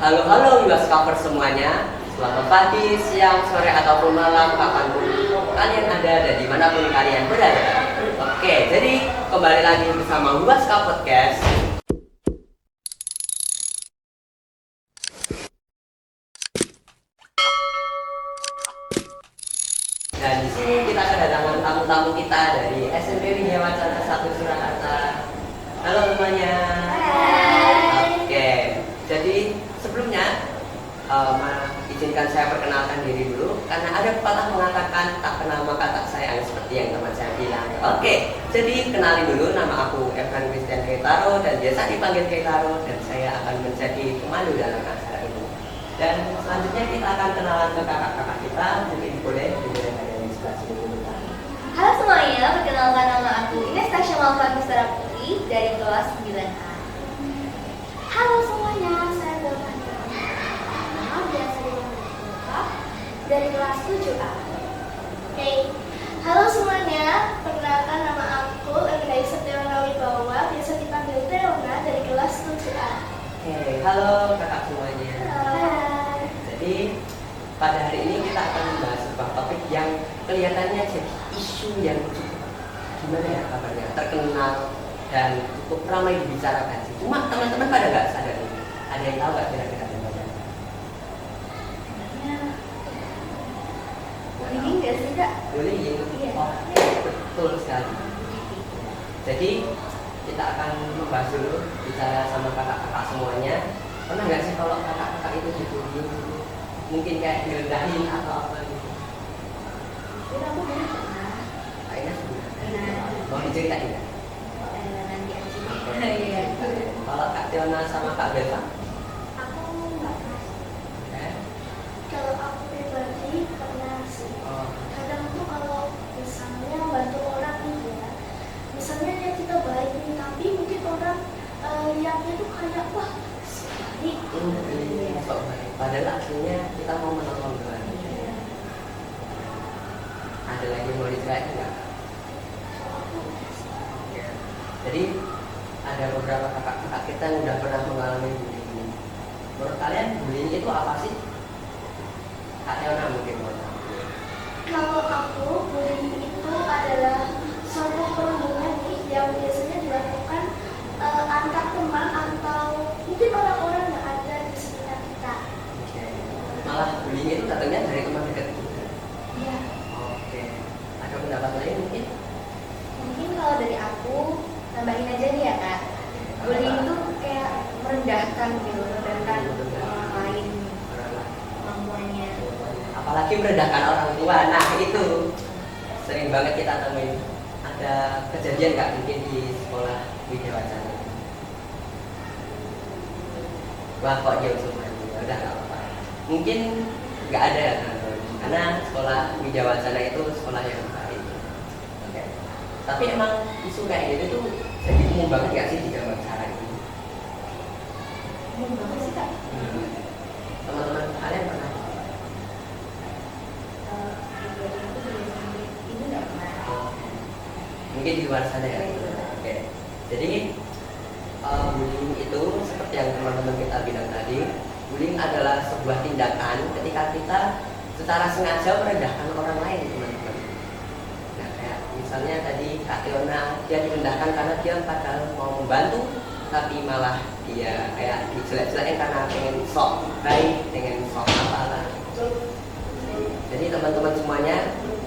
Halo Wibaskover semuanya. Selamat pagi, siang, sore, ataupun malam, kapanpun kalian ada dan dimanapun kalian berada. Oke, jadi kembali lagi bersama Wibaskover Podcast. Dan di sini kita kedatangan tamu-tamu kita dari SMP Widya Wacana 1 Surakarta. Halo semuanya. Oke, jadi sebelumnya izinkan saya perkenalkan diri dulu karena ada pepatah mengatakan tak kenal maka tak sayang, seperti yang teman saya bilang. Oke, jadi kenalin dulu, nama aku Evan Christian Keitaro dan biasa dipanggil Keitaro, dan saya akan menjadi pemandu dalam acara ini. Dan selanjutnya kita akan kenalan ke kakak-kakak kita. Mungkin boleh dimulai dari yang sebelah sini dulu. Halo semuanya, perkenalkan nama aku Ines Tasya Malvan Pustara Putri dari kelas 9A. Halo semuanya, saya Delta Nama biasa dipanggil Delta dari kelas 7A. Hey, halo semuanya, perkenalkan nama aku Emily Setiawana Wibawa, biasa dipanggil Teona dari kelas 7A. Oke, halo kakak semuanya. Hai. Jadi pada hari ini kita akan membahas sebuah topik yang kelihatannya jadi isu yang cukup gimana ya kabarnya, terkenal dan cukup ramai dibicarakan sih. Cuma teman-teman pada nggak sadar nih. Ada yang tahu nggak kira-kira tentangnya? Bullying nggak sih kak? Bullying? Iya. Oh, betul sekali. Jadi kita akan membahas dulu, bicara sama kakak-kakak semuanya. Pernah nggak sih kalau kakak-kakak itu dibullying gitu? Mungkin kayak direndahin atau apa gitu? Mungkin aku dulu pernah. Kayaknya sudah. Pernah. Mau diceritain nggak? Nanti aja. Iya. Kalau Kak Tiona sama Kak Bella? Aku nggak pernah. Eh? Kalau aku pribadi pernah sih. Oh. Kadang tuh kalau misalnya bantu orang nih ya, misalnya ya kita baik nih, tapi mungkin orang lihatnya tuh kayak wah baik. Sok baik. Padahal aslinya kita mau menolong doang. Ada lagi yang mau diceritain nggak? Jadi ada beberapa kakak-kakak kita yang udah pernah mengalami bullying. Menurut kalian bullying itu apa sih? Kak Tiona mungkin mau tahu. Kalau aku, bullying itu adalah suatu perundungan nih yang biasanya dilakukan antar teman atau mungkin orang-orang yang ada di sekitar kita. Oke. Malah bullying itu datangnya dari teman dekat kita. Iya. Oke. Ada pendapat lain mungkin? Mungkin kalau dari aku, tambahin aja nih ya kak. Bullying itu kayak merendahkan gitu, merendahkan orang lain, kemampuannya. Apalagi merendahkan orang tua. Nah itu sering banget kita temuin. Ada kejadian nggak mungkin di sekolah Widya Wacana? Wah kok jauh semuanya, udah nggak apa-apa. Mungkin nggak ada ya teman-teman, karena sekolah Widya Wacana itu sekolah yang baik. Oke. Tapi emang isu kayak gitu tuh jadi umum banget nggak sih di zaman sekarang ini? Umum banget sih kak. Teman-teman kalian pernah? Pribadi aku juga sampai ini nggak pernah. Mungkin di luar sana ya. Oke. Jadi bullying itu seperti yang teman-teman kita bilang tadi, bullying adalah sebuah tindakan ketika kita secara sengaja merendahkan orang lain, teman-teman. Nah, kayak misalnya tadi Kak Tiona, dia direndahkan karena dia padahal mau membantu, tapi malah dia kayak dijelek-jelekin karena pengen sok baik, pengen sok apalah. Jadi teman-teman semuanya,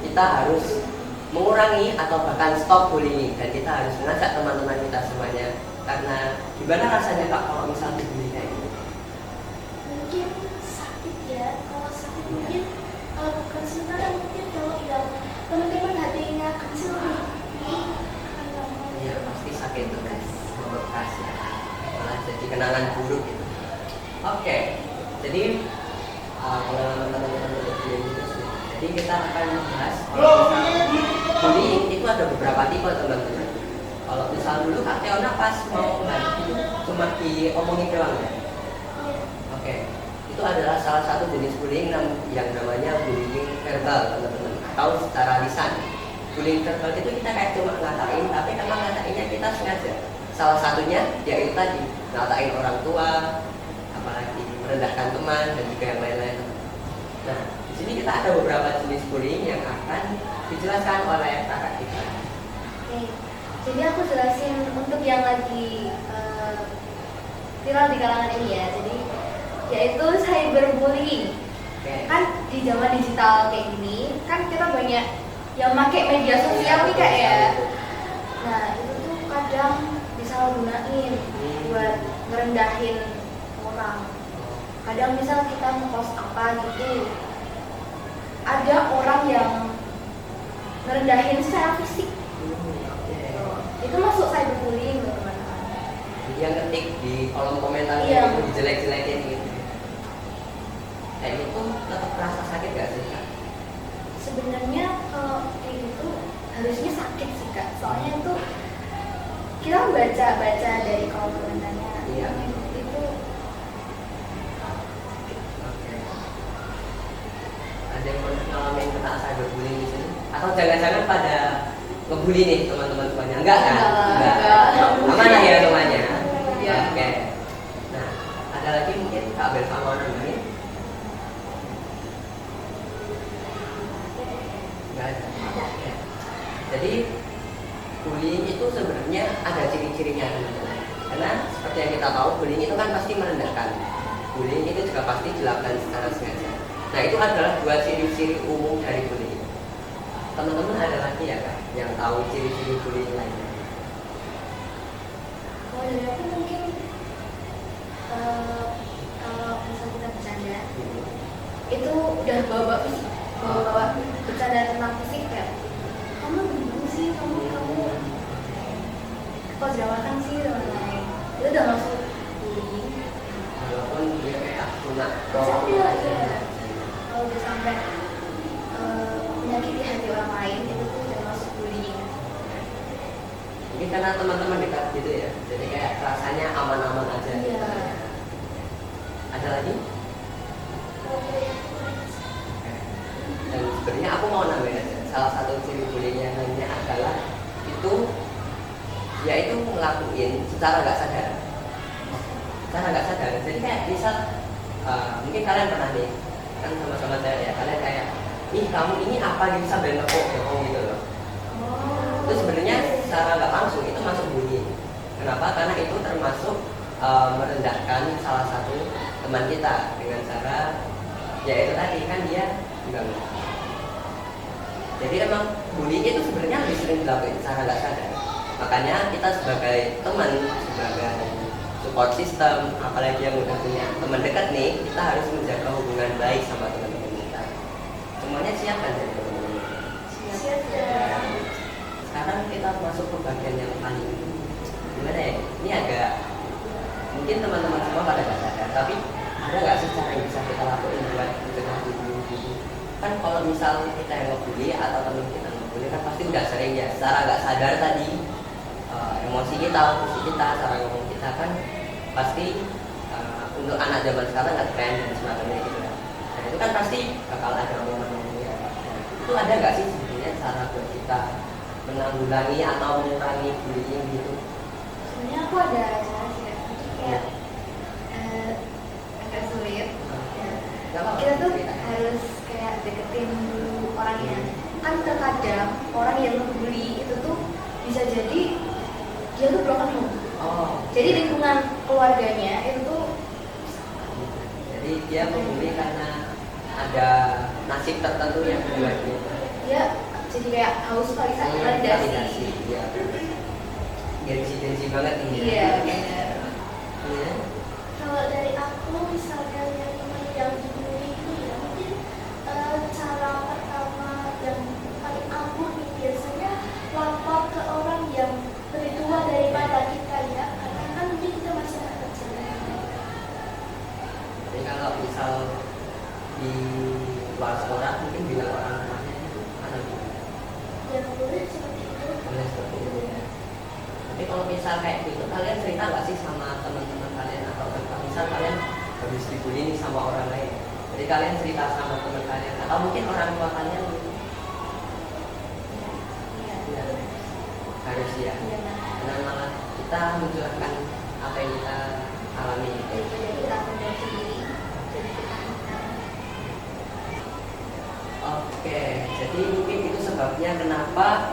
kita harus mengurangi atau bahkan stop bullying, dan kita harus mengajak teman-teman kita semuanya. Karena gimana rasanya Kak kalau misalnya dibully kayak gitu? Mungkin sakit ya, kalau sakit mungkin bukan sementara, mungkin kalau yang teman-teman hatinya kecil nih Iya pasti sakit tuh guys, membekas ya, malah jadi kenangan buruk gitu. Oke, jadi pengalaman teman-teman bullying itu sih. Jadi kita akan membahas kalau misalnya bullying itu ada beberapa tipe, teman-teman. Kalau misal dulu Kak Tiona pas mau bantu cuma diomongin doang ya. Oke, itu adalah salah satu jenis bullying yang namanya bullying verbal, teman-teman, atau secara lisan. Bullying verbal itu kita kayak cuma ngatain, tapi memang ngatainnya kita sengaja. Salah satunya yaitu tadi ngatain orang tua, apalagi merendahkan teman dan juga yang lain-lain. Nah, di sini kita ada beberapa jenis bullying yang akan dijelaskan oleh kakak kita. Oke, jadi aku jelasin untuk yang lagi viral di kalangan ini ya. Jadi yaitu cyberbullying. Oke. Kan di zaman digital kayak gini, kan kita banyak yang pakai media sosial nih kak ya. Nah itu tuh kadang disalahgunain buat ngerendahin orang. Kadang misal kita ngepost apa gitu, ada orang yang ngerendahin secara fisik. Oke. Itu masuk cyberbullying teman-teman. Jadi yang ketik di kolom komentar Iya. itu dijelek-jelekin gitu. Kayak gitu tetap rasa sakit gak sih kak? Sebenarnya kalau kayak gitu harusnya sakit sih kak. Soalnya itu kita baca dari kolom komentarnya. Iya. Itu Oke. Ada yang mau ngalamin kena cyberbullying di sini? Atau jangan-jangan pada ngebully nih teman-teman semuanya? Enggak kan? Enggak. Aman lah ya semuanya? Iya. Oke. Nah, ada lagi mungkin Kak Belva mau nambahin? Enggak ada. Oke. Jadi bullying itu sebenarnya ada ciri-cirinya teman-teman. Karena seperti yang kita tahu, bullying itu kan pasti merendahkan. Bullying itu juga pasti dilakukan secara sengaja. Nah, itu adalah dua ciri-ciri umum dari bullying. Teman-teman ada lagi ya kak yang tahu ciri-ciri bullying lainnya? kalau dari aku mungkin kalau misal kita bercanda itu udah bawa bercanda tentang fisik kayak kamu gimana sih kamu kok jerawatan sih dan lain-lain. Itu udah masuk bullying. Walaupun dia kayak punya Bercanda ya. Kalau udah sampai menyakiti hati orang lain itu tuh udah masuk bullying. mungkin karena teman-teman dekat gitu ya, jadi kayak rasanya aman-aman aja. Iya. Ada lagi? Dan sebenarnya aku mau nambahin aja, salah satu ciri bullying yang lainnya adalah itu yaitu ngelakuin secara nggak sadar. Jadi kayak misal mungkin kalian pernah nih kan sama-sama saya ya, kalian kayak ih kamu ini apa gitu sambil nepuk gitu loh. Itu sebenarnya secara nggak langsung itu masuk bullying. Kenapa? Karena itu termasuk merendahkan salah satu teman kita dengan cara ya itu tadi kan dia bilang. Jadi emang bullying itu sebenarnya lebih sering dilakukan secara nggak sadar. Makanya kita sebagai teman, sebagai support system, apalagi yang udah punya teman dekat nih, kita harus menjaga hubungan baik sama teman-teman kita. Semuanya siap kan jadi teman-teman? Siap ya. Sekarang kita masuk ke bagian yang paling gimana ya? Ini agak mungkin teman-teman semua pada nggak sadar, tapi ada nggak sih cara yang bisa kita lakuin buat mencegah bullying gitu? Kan kalau misal kita yang ngebully atau teman kita ngebully kan pasti udah sering ya, secara nggak sadar tadi emosi kita, posisi kita, cara ngomong kita kan pasti untuk anak zaman sekarang nggak tren dan semacamnya gitu ya. Nah itu kan pasti bakal ada momen-momennya. Itu ada nggak sih sebenarnya cara buat kita menanggulangi atau mengurangi bullying gitu? Sebenarnya aku ada cara sih Kak. Mungkin kayak agak sulit. Ya. Nggak apa-apa, Kita tuh cerita. harus kayak deketin dulu orangnya. Kan terkadang orang yang ngebully itu tuh bisa jadi dia tuh broken home. Oh, Jadi lingkungan keluarganya itu tuh jadi dia membuli karena ada nasib tertentu yang membuatnya dia jadi kayak haus validasi. validasi. Iya, gengsi banget ini. Iya, benar. Iya. Kalau dari aku misalkan yang dibully itu ya mungkin cara pertama yang paling ampuh nih biasanya lapor ke orang yang lebih tua daripada kita ya, karena kan mungkin kita masih anak kecil. Jadi kalau misal di luar sekolah mungkin bilang orang tuanya itu ada Yang boleh seperti itu. boleh seperti itu ya. Tapi kalau misal kayak gitu kalian cerita nggak sih sama teman-teman kalian atau misal kalian habis dibully nih sama orang lain, jadi kalian cerita sama teman kalian atau mungkin orang tua kalian gitu. Ya, harus ya. Karena malah kita mencurahkan apa yang kita alami itu. Daripada kita pendam sendiri. Jadi mungkin itu sebabnya kenapa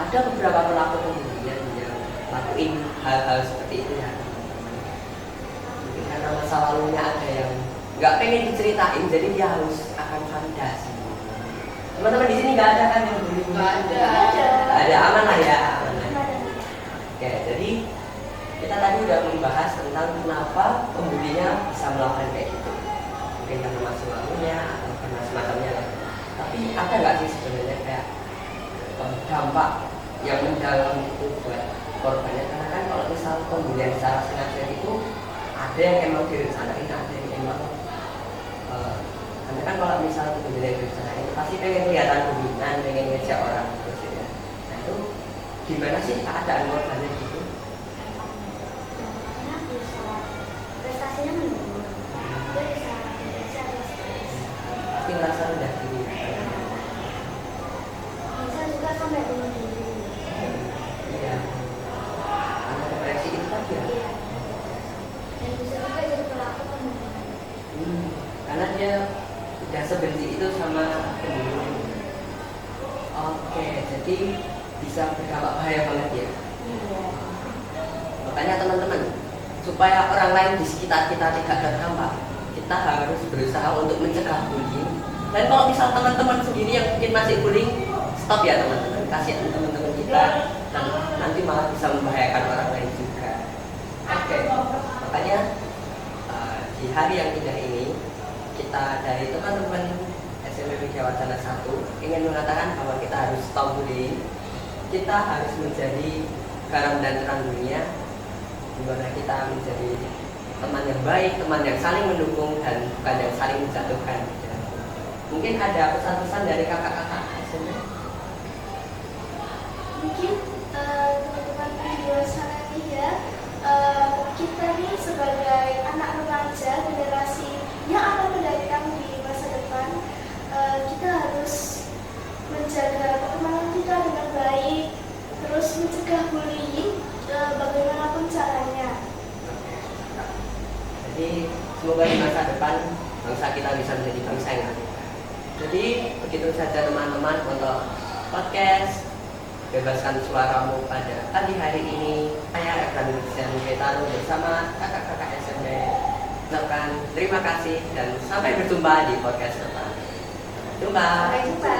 ada beberapa pelaku pembulian yang lakuin hal-hal seperti itu ya. Mungkin karena masa lalunya ada yang nggak pengen diceritain, jadi dia harus akan validasi. Teman-teman di sini nggak ada kan yang bullying? Nggak ada. Ada, aman lah ya. Aman. Oke, jadi kita tadi udah membahas tentang kenapa pembulinya bisa melakukan kayak gitu. Mungkin karena masa lalunya atau karena semacamnya lah. Tapi ada nggak sih sebenarnya kayak dampak yang mendalam itu buat korbannya? Karena kan kalau misal pembulian secara sengaja itu ada yang emang direncanain, ada yang emang karena kan kalau misal pembulian direncanain itu pasti pengen kelihatan dominan, pengen ngejek orang terus ya. Nah itu gimana sih keadaan korbannya gitu? Karena bisa prestasinya menurun, dia bisa depresi atau stres, Pasti ngerasa rendah diri. bisa juga sampai bunuh diri. Iya. Karena depresi itu tadi ya. Iya. Dan bisa juga jadi pelaku pembunuhan. Karena dia udah sebenci itu sama pembunuh. Oke, jadi bisa berdampak bahaya banget ya. Iya. Makanya teman-teman, supaya orang lain di sekitar kita tidak terdampak, kita harus berusaha untuk mencegah bullying. Dan kalau misal teman-teman sendiri yang mungkin masih bullying, stop ya teman-teman, kasihan teman-teman kita, dan nanti malah bisa membahayakan orang lain juga. Oke, makanya di hari yang indah ini, kita dari teman-teman SMP Widya Wacana 1 ingin mengatakan bahwa kita harus stop bullying. Kita harus menjadi garam dan terang dunia, di mana kita menjadi teman yang baik, teman yang saling mendukung dan bukan yang saling menjatuhkan. Mungkin ada pesan-pesan dari kakak-kakak SMP? Mungkin teman-teman di luar sana nih ya, kita nih sebagai anak remaja generasi yang akan mendatang di masa depan, kita harus menjaga pertemanan kita dengan baik, terus mencegah bullying bagaimanapun caranya. Jadi semoga di masa depan bangsa kita bisa menjadi bangsa yang adil. Jadi begitu saja teman-teman untuk podcast Bebaskan Suaramu pada pagi hari ini. Saya akan Betaro bersama kakak-kakak SMP. Ucapkan terima kasih dan sampai berjumpa di podcast depan. Sampai jumpa. Sampai jumpa.